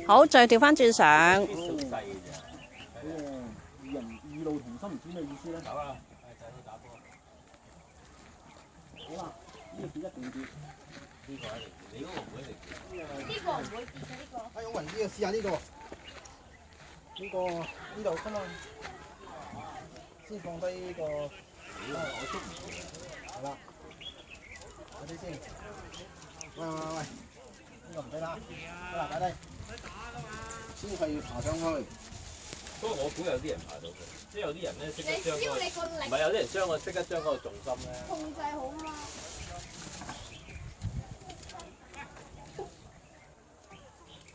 好，再調翻轉上。二路同心唔知咩意思咧？走啦，仔去打波。好啦，呢個一定跌。呢個你嗰個唔會嚟跌。呢個唔會跌嘅呢個。哎，我雲呢個試下呢個。呢度今日先放低呢個。我捉唔住。好啦，睇睇先。喂，呢個唔使啦。好啦，擺低。先係要爬上去。不過我估有啲人爬到佢，即係有啲人咧識得將個，唔係有啲人識得將嗰個重心咧控制好嘛。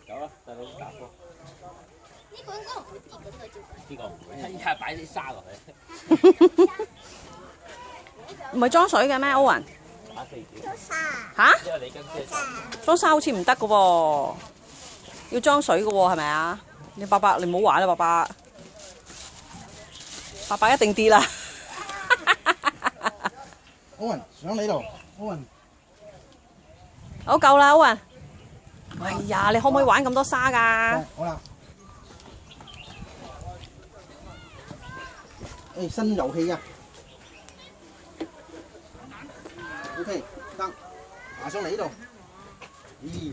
走啦，細佬打波。呢個應該唔會跌嘅，呢個唔會。依家擺啲沙落去。唔係裝水嘅咩，歐雲？裝沙。嚇？因為你跟車裝沙好似唔得嘅喎，要裝水嘅喎，係咪啊？你伯伯，你唔好玩啦，伯伯。伯伯一定跌啦。歐雲上你度，歐雲。好夠啦，歐雲。哎呀，你可唔可以玩咁多沙㗎？好啦。誒，新遊戲啊。OK，得，爬上嚟呢度。咦？